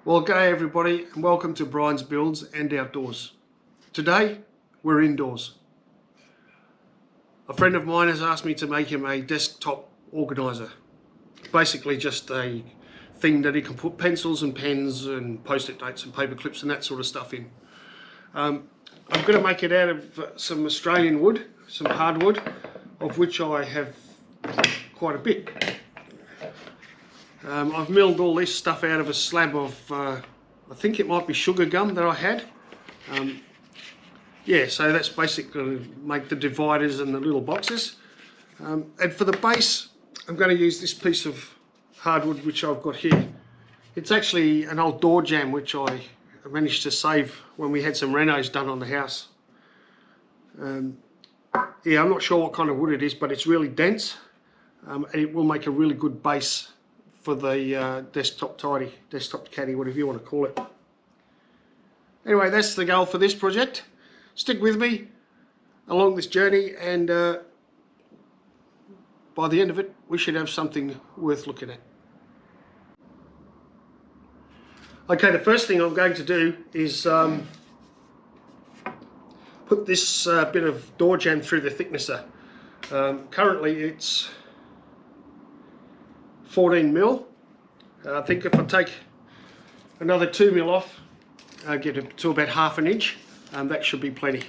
Well, g'day everybody and welcome to Brian's Builds and Outdoors. Today we're indoors. A friend of mine has asked me to make him a desktop organiser. Basically just a thing that he can put pencils and pens and post-it notes and paper clips and that sort of stuff in. I'm going to make it out of some Australian wood, some hardwood, of which I have quite a bit. I've milled all this stuff out of a slab of, I think it might be sugar gum that I had. Yeah, so that's basically to make the dividers and the little boxes. And for the base, I'm going to use this piece of hardwood which I've got here. It's actually an old door jamb which I managed to save when we had some renos done on the house. Yeah, I'm not sure what kind of wood it is, but it's really dense, and it will make a really good base for the desktop caddy, whatever you want to call it. Anyway, that's the goal for this project. Stick with me along this journey, and by the end of it, we should have something worth looking at. Okay, the first thing I'm going to do is put this bit of door jamb through the thicknesser. Currently it's 14 mil. I think if I take another 2 mil off, get it to about ½ an inch, that should be plenty.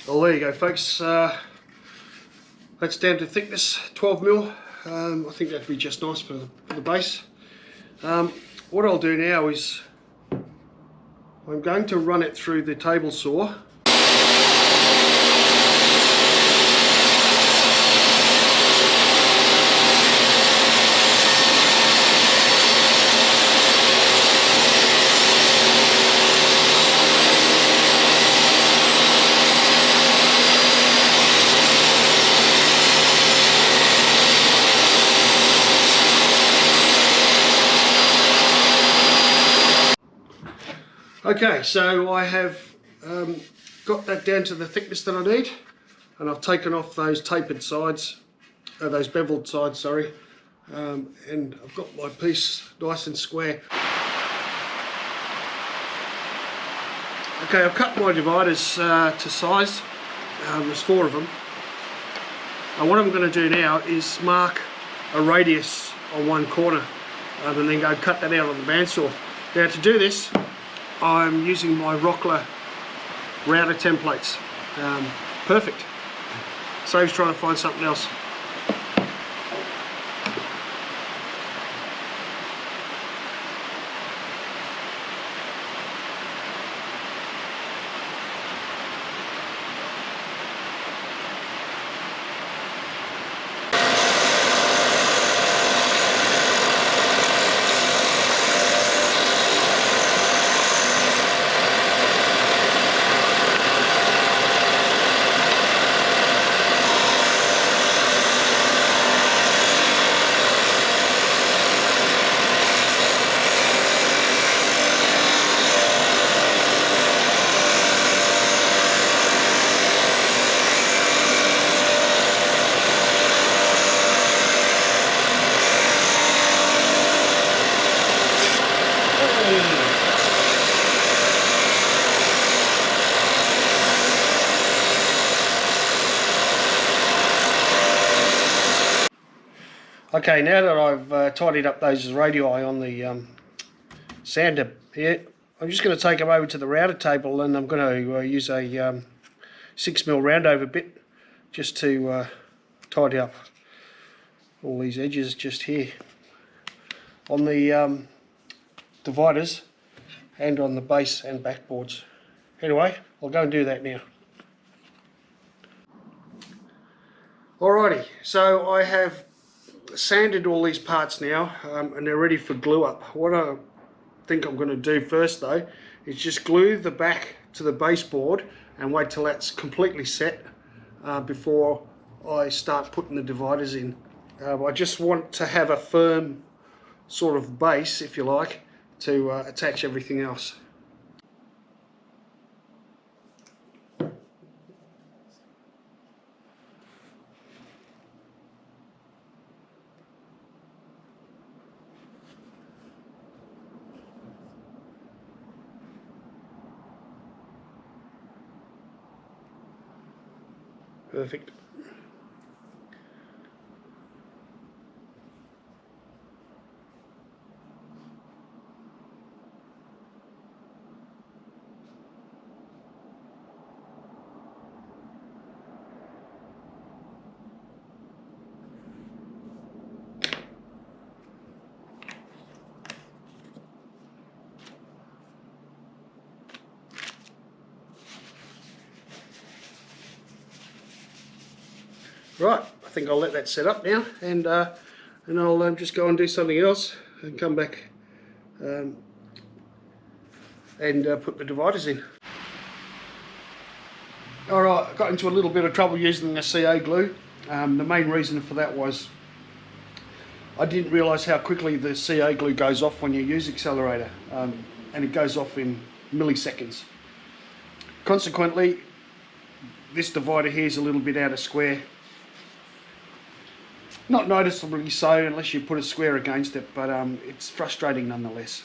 Well, there you go, folks. That's down to thickness, 12 mil. I think that'd be just nice for the base. What I'll do now is I'm going to run it through the table saw. Okay, so I have got that down to the thickness that I need, and I've taken off those tapered sides, those beveled sides, sorry, and I've got my piece nice and square. Okay, I've cut my dividers to size. There's 4 of them. And what I'm going to do now is mark a radius on one corner, and then go cut that out on the bandsaw. Now to do this, I'm using my Rockler router templates. Perfect. Saves trying to find something else. Okay, now that I've tidied up those radii on the sander here, I'm just going to take them over to the router table, and I'm going to use a 6 mil roundover bit just to tidy up all these edges just here on the dividers and on the base and backboards. Anyway, I'll go and do that now. Alrighty, so I have sanded all these parts now, and they're ready for glue up. What think I'm going to do first though is just glue the back to the baseboard and wait till that's completely set before I start putting the dividers in. I just want to have a firm sort of base, if you like, to attach everything else. Perfect. Right, I think I'll let that set up now, and I'll just go and do something else and come back and put the dividers in. Alright, I got into a little bit of trouble using the CA glue. The main reason for that was I didn't realise how quickly the CA glue goes off when you use Accelerator, and it goes off in milliseconds. Consequently, this divider here is a little bit out of square. Not noticeably so unless you put a square against it, but it's frustrating nonetheless.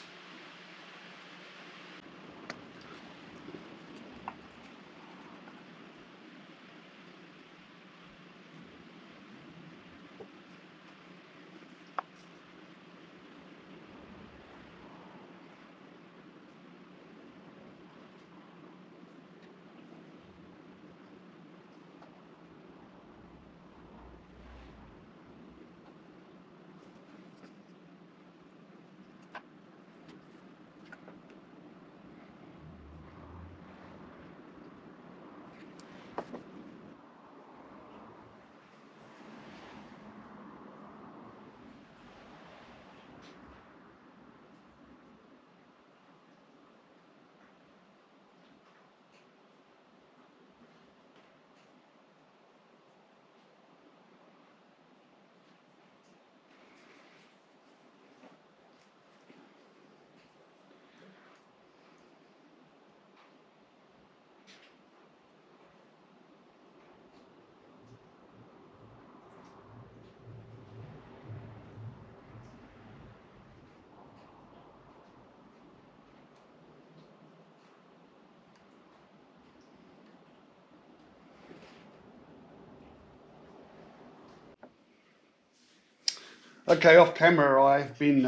Okay, off camera I've been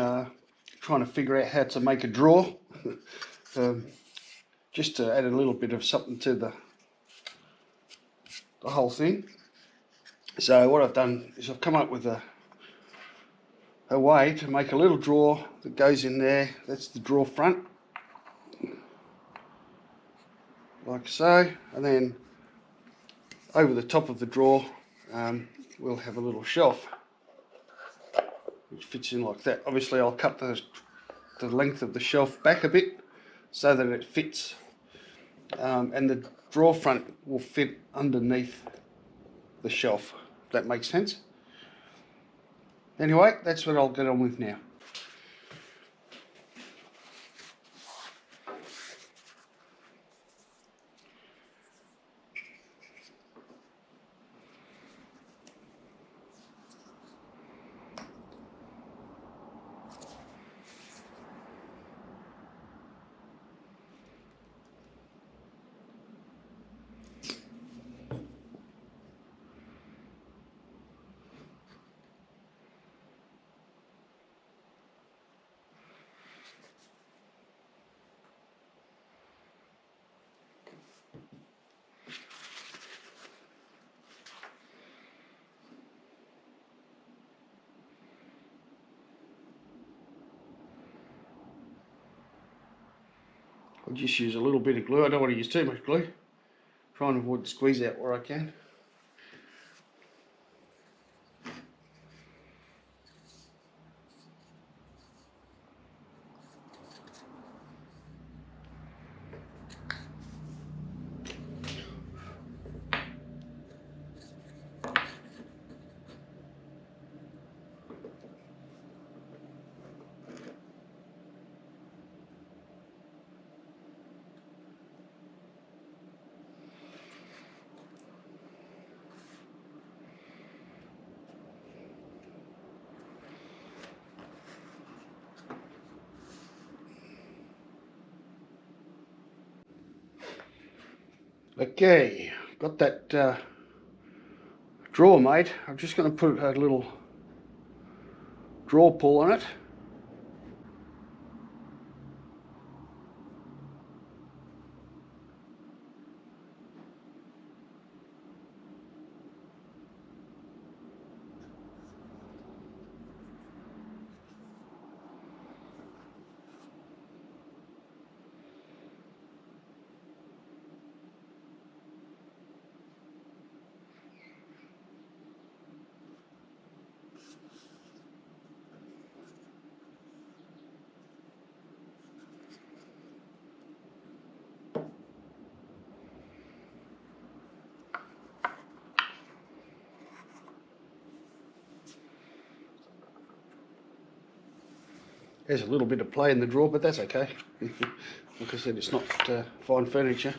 trying to figure out how to make a drawer, just to add a little bit of something to the whole thing. So what I've done is I've come up with a way to make a little drawer that goes in there. That's the drawer front, like so, and then over the top of the drawer we'll have a little shelf which fits in like that. Obviously I'll cut the length of the shelf back a bit so that it fits, and the drawer front will fit underneath the shelf, if that makes sense. Anyway, that's what I'll get on with now. I'll just use a little bit of glue. I don't want to use too much glue. Try and avoid the squeeze out where I can. Okay, got that drawer made. I'm just going to put a little drawer pull on it. There's a little bit of play in the drawer, but that's okay. Like I said, it's not fine furniture.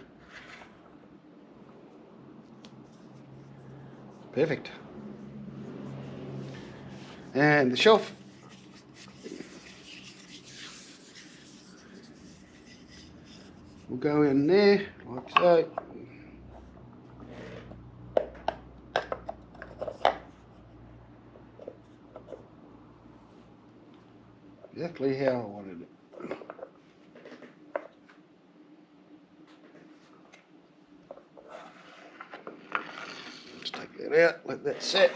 Perfect. And the shelf. Will go in there, like so. Exactly how I wanted it. Let's take that out, let that set.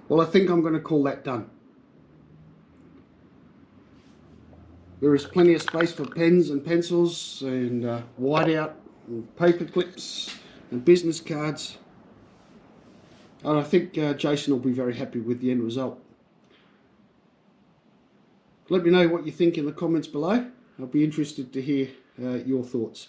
Well, I think I'm going to call that done. There is plenty of space for pens and pencils and whiteout and paper clips and business cards. And I think Jason will be very happy with the end result. Let me know what you think in the comments below. I'll be interested to hear your thoughts.